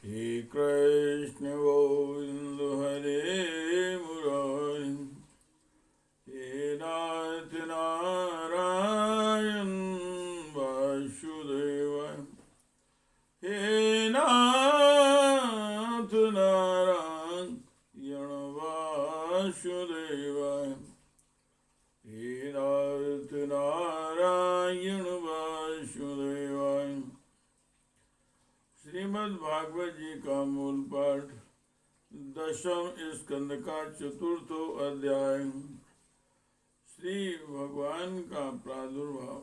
हे कृष्ण गोविंद हरे मुरारी, हे नाथ नारायण वासुदेवाय, हे नाथ नारायण वासुदेवाय, हे नाथ नारायण वासुदेवाय। श्रीमद् भागवत जी का मूल पाठ 10वें स्कंद का 4वां अध्याय। श्री भगवान का प्रादुर्भाव।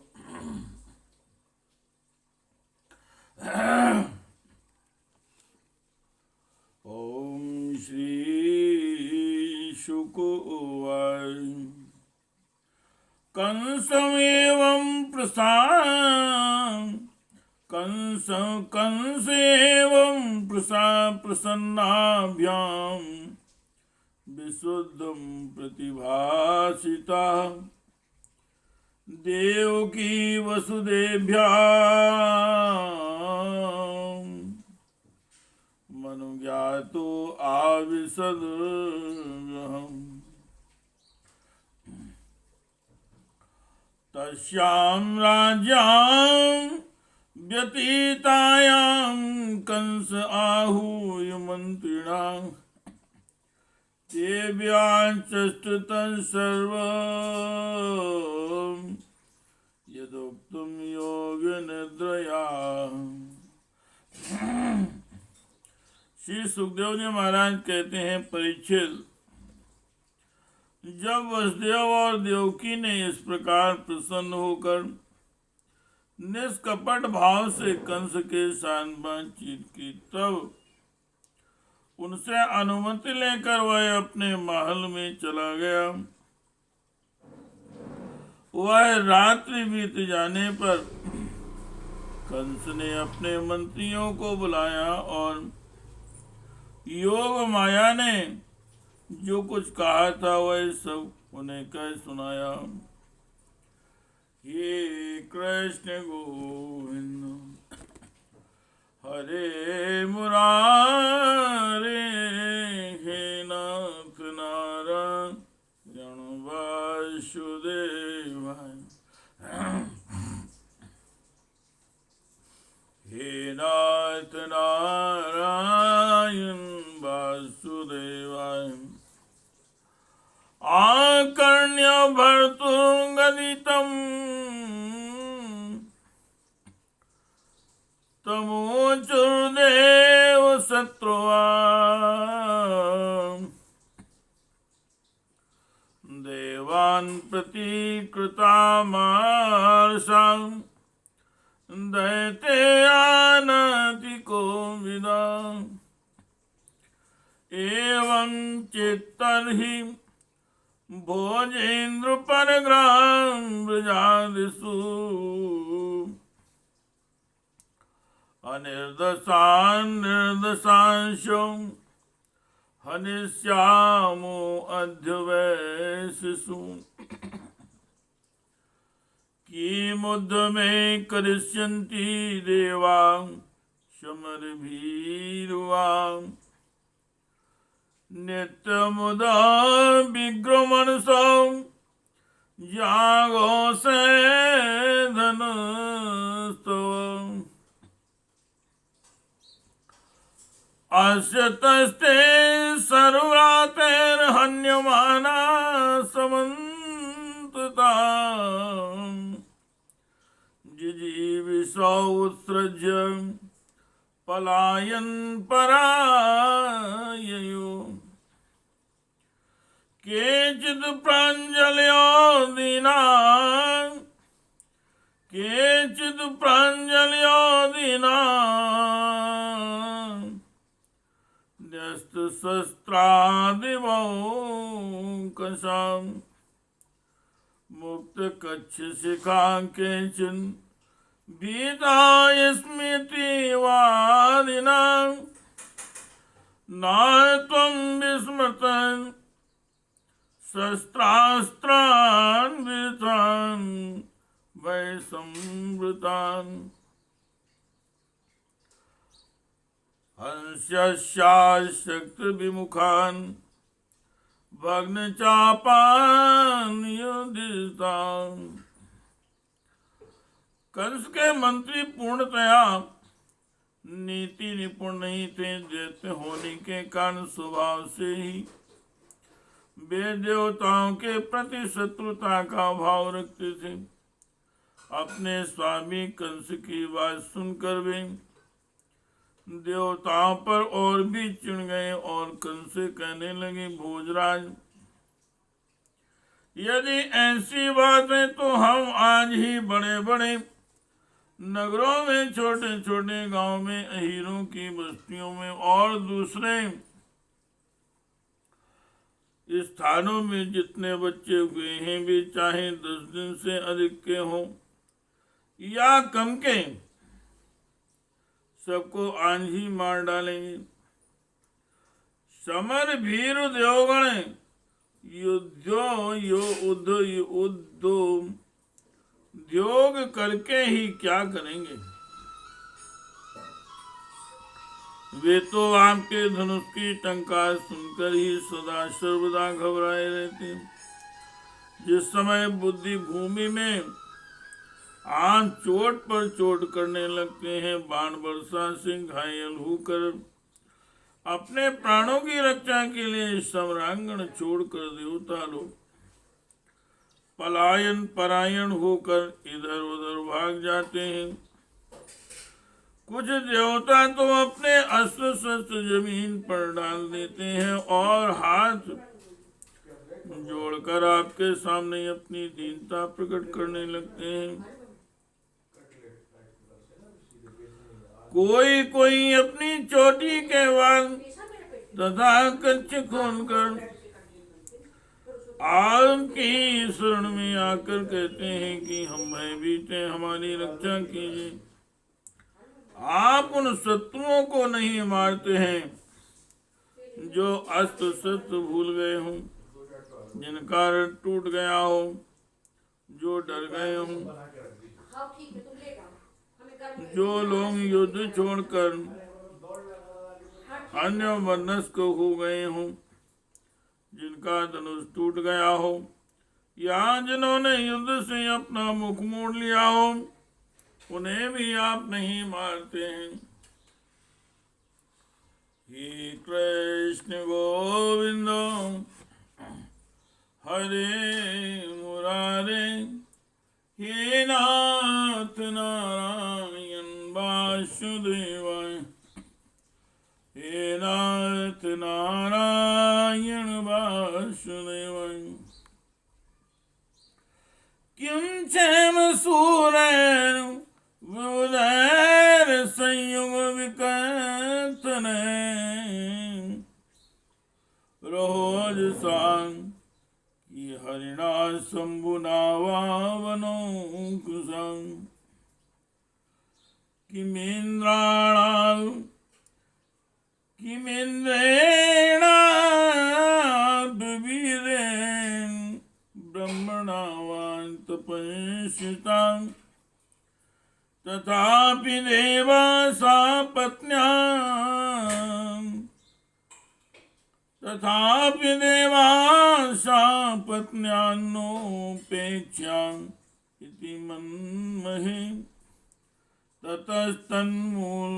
ओम श्री शुक उवाच कंसमेवं कंसेवं प्रसन्नाभ्यां विशुद्धं प्रतिभासिता देवकी वसुदेव्यां मनुज्ञातो आविशद्गृहम् तस्यां राज्यां व्यतीतायां कंस आहूय मंत्रिणां देव्याञ्चष्टुतं सर्वं यदोक्तं योगनिद्रया। श्री सुखदेव जी महाराज कहते हैं, परीक्षित, जब वसुदेव और देवकी ने इस प्रकार प्रसन्न होकर निष्कपट भाव से कंस के साथ बातचीत की, तब उनसे अनुमति लेकर वह अपने महल में चला गया। वह रात्रि बीत जाने पर कंस ने अपने मंत्रियों को बुलाया और योग माया ने जो कुछ कहा था वह सब उन्हें कह सुनाया। हे कृष्ण गोविंद हरे मुरारे, हे नाथ नारायण वासुदेवाय, हे नाथ नारायण वासुदेवाय। आकर्ण्य भर्तुर्गदितं तमोचुर्देव शत्रुवा देवान् प्रतीकृतामार्षां दैत्यानातिको विदा। एवं चित्तर्हि भोजेन्द्र परग्राम ब्रजादिषु निर्दशांशो हनिष्यामो अद्य वै शिशु। किमुद्ध मे करिष्यन्ति देवा समरभीरुवा। नित्यमुदा विग्रमणसौ जागो से धनस्तव। अस्य तस्ते सर्वरातेर्हन्यमाना समन्तता। जिजीविषोत्सृज्य पलायन् पराययो। केचित् प्राञ्जलयो दीनां, केचित् प्राञ्जलयो दीनां न्यस्तशस्त्रादिवौकसां। मुक्तकच्छशिखां केचन भीताय स्मृति वादिनां। नात्वं विस्मृतं शस्त्रास्त्रान् वितान् वै संवृतान्। कंस्यस्याशक्त विमुखान भग्न चापान युधिष्ठिर। कंस के मंत्री पूर्णतया नीति निपुण नहीं थे। दैत्य होने के कारण स्वभाव से ही वे देवताओं के प्रति शत्रुता का भाव रखते थे। अपने स्वामी कंस की बात सुनकर वे देवताओं पर और भी चिढ़ गए और कंस से कहने लगे, भोजराज, यदि ऐसी बात है तो हम आज ही बड़े बड़े नगरों में, छोटे छोटे गांव में, अहीरों की बस्तियों में और दूसरे स्थानों में जितने बच्चे हुए हैं वे चाहे 10 दिन से अधिक के हों या कम के, सबको आज ही मार डालेंगे। समर भीर देवगण उद्योग करके ही क्या करेंगे। वे तो आपके धनुष की टंकार सुनकर ही सदा सर्वदा घबराए रहते। जिस समय बुद्धि भूमि में आम चोट पर चोट करने लगते हैं, बाण वर्षा से घायल होकर अपने प्राणों की रक्षा के लिए सम्रांगण छोड़कर देवता लोग पलायन परायण होकर इधर उधर भाग जाते हैं। कुछ देवता तो अपने अस्त्र शस्त्र जमीन पर डाल देते हैं और हाथ जोड़कर आपके सामने अपनी दीनता प्रकट करने लगते हैं। कोई कोई अपनी चोटी के बाद तथा कच्छ खोलकर आपकी शरण में आकर कहते हैं कि हम भयभीत हैं, हमारी रक्षा कीजिए। आप उन शत्रुओं को नहीं मारते हैं जो अस्त्र शस्त्र भूल गए हों, जिनका रथ टूट गया हो, जो डर गए हों, जो लोग युद्ध छोड़कर अन्य मनस्क हो गए हों, जिनका धनुष टूट गया हो, या जिन्होंने युद्ध से अपना मुख मोड़ लिया हो, उन्हें भी आप नहीं मारते हैं। हे कृष्ण गोविंद हरे मुरारे, हे नाथ नारायण वासुदेवाय, हे नाथ नारायण वासुदेवाय। किं क्षेम सूरेण विबुधैर संयुग विकर्तने, रोजसां कि हरिणा शंभुना वावनो कुशं, किमिन्द्राणां किमिन्द्रेण विवीरेण ब्रह्मणा वां तपस्वितां, तथापि देवा सा पत्न्यां, तथापि देवा सा पत्न्यान्नोपेक्ष्यां इति मन्महे। ततस्तन्मूल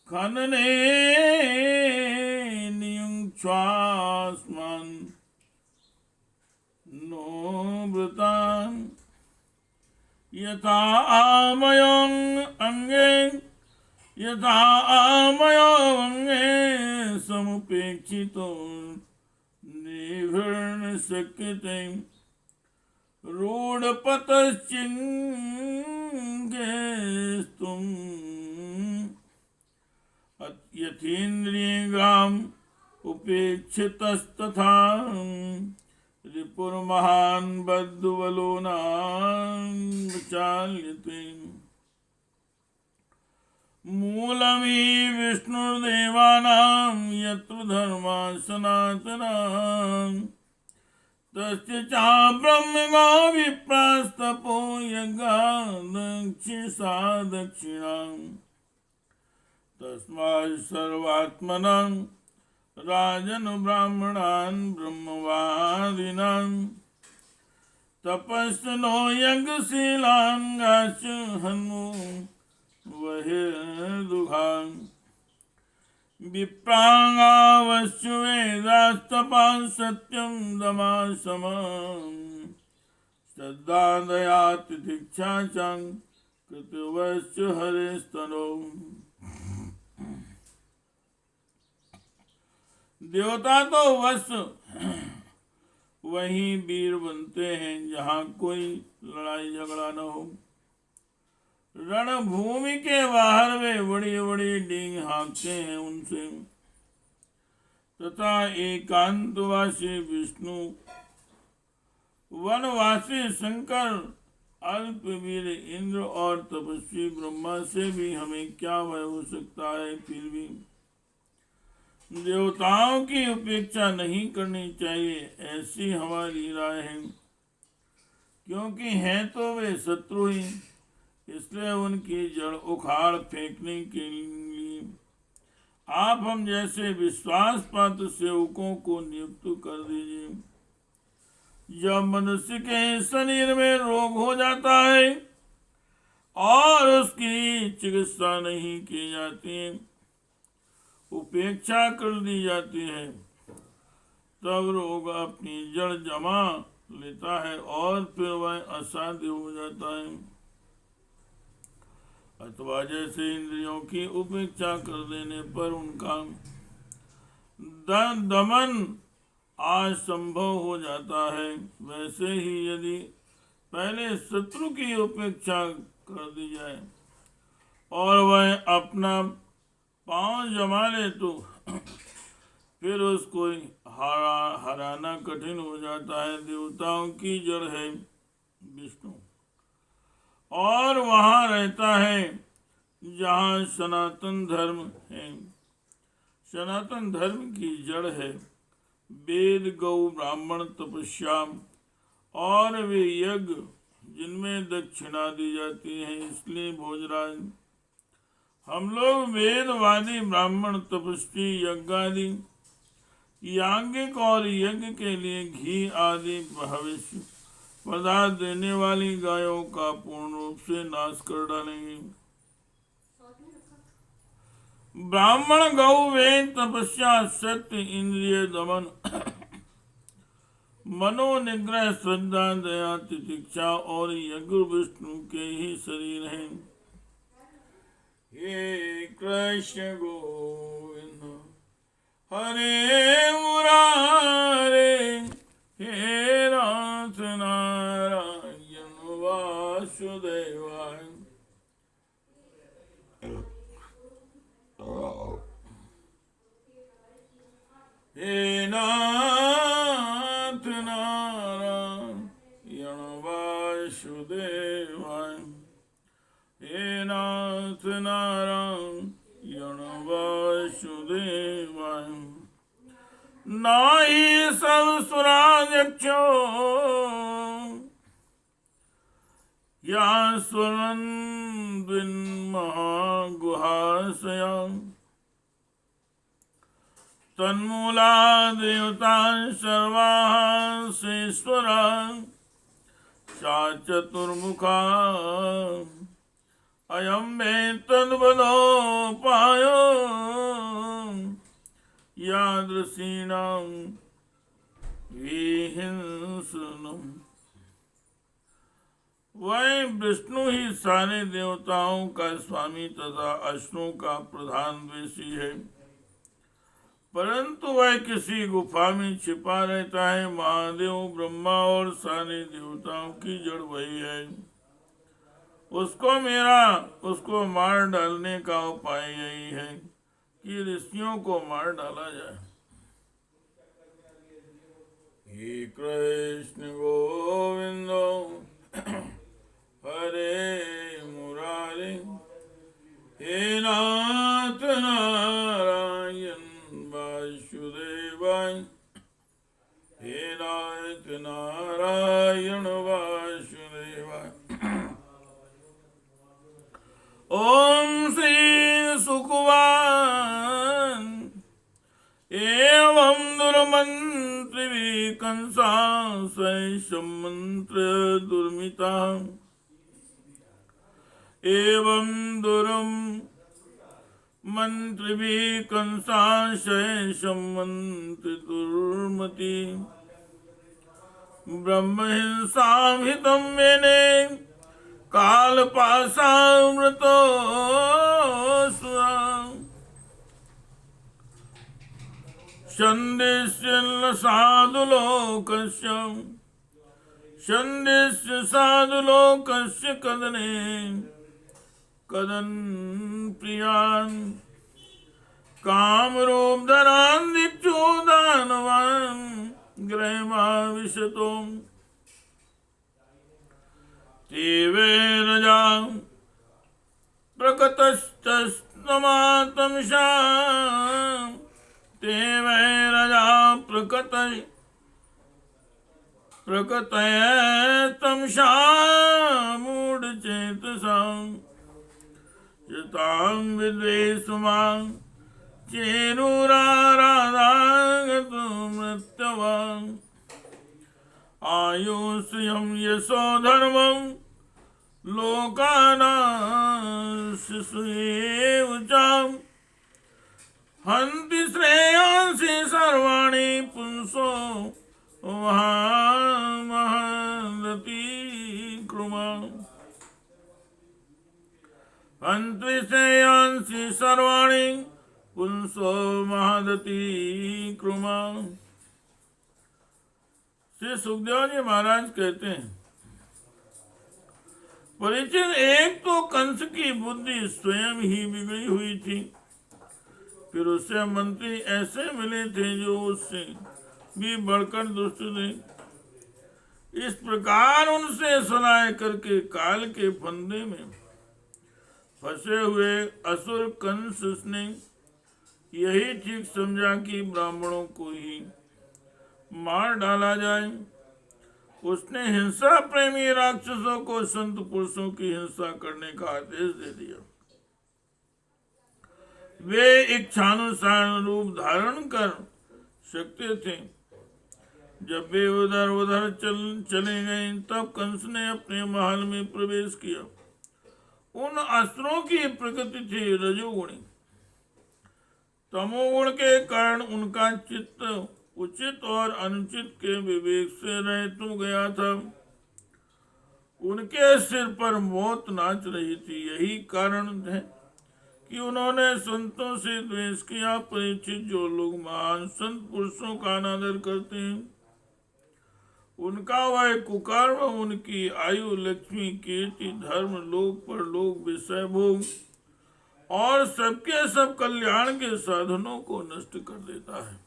खनने नियुङ्क्ष्वास्मान् नो व्रतान्, यथा आमयं अंगे, यथा आमयं अंगे समुपेक्षितो निभृण शक्यते, रूढपतश्चिङ्गेस्तुम् यथेन्द्रियग्राम उपेक्षितस्तथा, रिपुर्महान् बद्धबलो न चाल्यते। मूलमी विष्णुर्देवानां यत्र धर्मा सनातना, तस्य च ब्रह्मगा विप्रास्तपो यज्ञा दक्षिणा, तस्मात् सर्वात्मनं राजन् ब्राह्मणान् ब्रह्मवादिनां तपस्विनो यज्ञशीलान् गाश्च हन्मु बहिर्दुघान् विप्राङ्गावश्च वेदास्तपाः सत्यं दमाः समम् श्रद्धा दया तितिक्षा च कृतवश्च हरेस्तनो। देवता तो वश वहीं वीर बनते हैं जहाँ कोई लड़ाई झगड़ा न हो। रणभूमि के बाहर वे बड़ी बड़ी डींग हाँकते हैं उनसे, तथा एकांतवासी विष्णु वनवासी शंकर अल्पवीर इंद्र और तपस्वी ब्रह्मा से भी हमें क्या भय हो सकता है। फिर भी देवताओं की उपेक्षा नहीं करनी चाहिए, ऐसी हमारी राय है। क्योंकि हैं तो वे शत्रु ही, इसलिए उनकी जड़ उखाड़ फेंकने के लिए आप हम जैसे विश्वास पात्र सेवकों को नियुक्त कर दीजिए। जब मनुष्य के शरीर में रोग हो जाता है और उसकी चिकित्सा नहीं की जाती, उपेक्षा कर दी जाती है, तब रोग अपनी जड़ जमा लेता है और फिर वह असाध्य हो जाता है। अथवा जैसे इंद्रियों की उपेक्षा कर देने पर उनका दमन असंभव हो जाता है, वैसे ही यदि पहले शत्रु की उपेक्षा कर दी जाए और वह अपना पांव जमा ले तो फिर उसको हराना कठिन हो जाता है। देवताओं की जड़ है विष्णु और वहाँ रहता है जहाँ सनातन धर्म है। सनातन धर्म की जड़ है वेद, गौ, ब्राह्मण, तपस्या और वे यज्ञ जिनमें दक्षिणा दी जाती है। इसलिए भोजराज हम लोग वेदवादी ब्राह्मण, तपस्वी, यज्ञादि, यांगिक और यज्ञ के लिए घी आदि भविष्य पदार्थ देने वाली गायों का पूर्ण रूप से नाश कर डालेंगे। ब्राह्मण, गौ, वेद, तपस्या, सत्य, इंद्रिय दमन, मनोनिग्रह, श्रद्धा, दया, तितिक्षा और यज्ञ विष्णु के ही शरीर हैं। हे कृष्ण गोविंद हरे मुरारे, हे नाथ नारायण वासुदेवाय। हे नाथ नारायण वासुदेवाय, हे नाथ नारायण वासुदेवाय। नाहि सब सुराध्यक्षो या सुरन् महागुहाशया तन्मूला देवता सर्वाः शेश्वरा सा चतुर्मुखा अयं मे तद्वदोपायो यादृशीणां विहिंसनम्। वह विष्णु ही सारे देवताओं का स्वामी तथा असुरों का प्रधान द्वेषी है, परंतु वह किसी गुफा में छिपा रहता है। महादेव, ब्रह्मा और सारे देवताओं की जड़ वही है। उसको मार डालने का उपाय यही है कि ऋषियों को मार डाला जाए। हे कृष्ण गोविंद हरे मुरारे, हे नाथ नारायण वासुदेवाय, हे नाथ नारायण वासुदेवाय। ओम श्री सुकुवार कंसाशयशं मंत्र दुर्मिता एवं दुरम मंत्रिभिः कंसाशयशं मंत्र दुर्मति ब्रह्महिंसां हितं मेने कालपाशामृतो संदिश्य साधुलोकस्य कदने कदन प्रियान् कामरूप धरान् दिक्षुदानवान् ग्रहमाविशतो तेवे रजा प्रकतस्तमातंशा ते वै रजा प्रकतयस्तंशा मूढचेतसां यतां विद्वेषुमां चेरुराराधागतो मृत्यवान् आयुष्यं यशो धर्मं लोकानां शिशुएव चाम् हन्ति श्रेयांसि सर्वाणि पुंसो महामहदति कृमा हन्ति श्रेयांसि सर्वाणि पुंसो महदति कृमा। श्री सुखदेव जी महाराज कहते हैं, परीक्षित, एक तो कंस की बुद्धि स्वयं ही बिगड़ी हुई थी, फिर उससे मंत्री ऐसे मिले थे जो उससे भी बढ़कर दुष्ट थे। इस प्रकार उनसे सलाह करके काल के फंदे में फंसे हुए असुर कंस ने यही ठीक समझा कि ब्राह्मणों को ही मार डाला जाए। उसने हिंसा प्रेमी राक्षसों को संत पुरुषों की हिंसा करने का आदेश दे दिया। वे इच्छानुसार रूप धारण कर सकते थे। जब वे उधर उधर चले गए, तब कंस ने अपने महल में प्रवेश किया। उन अस्त्रों की प्रकृति थी रजोगुणी। तमोगुण के कारण उनका चित्त उचित और अनुचित के विवेक से रहित हो गया था। उनके सिर पर मौत नाच रही थी। यही कारण है कि उन्होंने संतों से द्वेष किया। परीक्षित, जो लोग महान संत पुरुषों का अनादर करते हैं, उनका वह कुकर्म उनकी आयु, लक्ष्मी, कीर्ति, धर्म, लोक परलोक, विषय भोग और सबके सब कल्याण के साधनों को नष्ट कर देता है।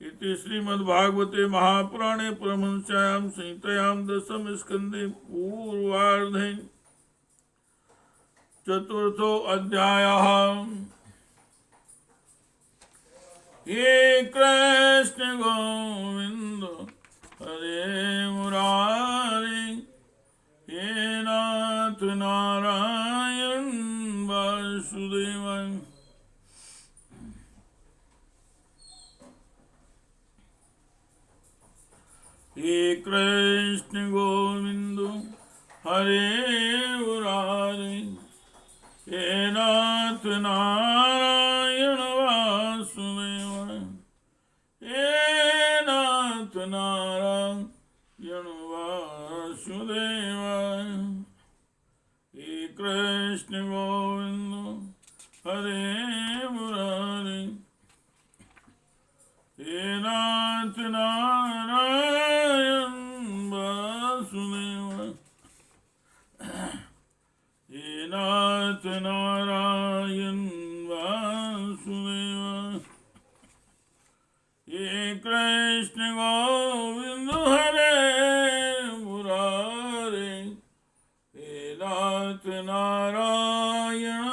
इति श्रीमद्भागवते महापुराणे परमहंस्यां संहितायां दशम स्कंदे पूर्वार्धे चतुर्थो अध्यायः। हे कृष्ण गोविंद हरे मुरारी, हे नाथ नारायण वासुदेव। हे कृष्ण गोविंद हरे मुरारी, हे नाथ नारायण वासुदेव। हे नाथ नारायण वासुदेव। हे कृष्ण गोविंद हरे मुरारी, हे नाथ नारायण वासुदेव। हे नाथ नारायण वासुदेव। हे कृष्ण गोविंद हरे मुरारी, हे नाथ नारायण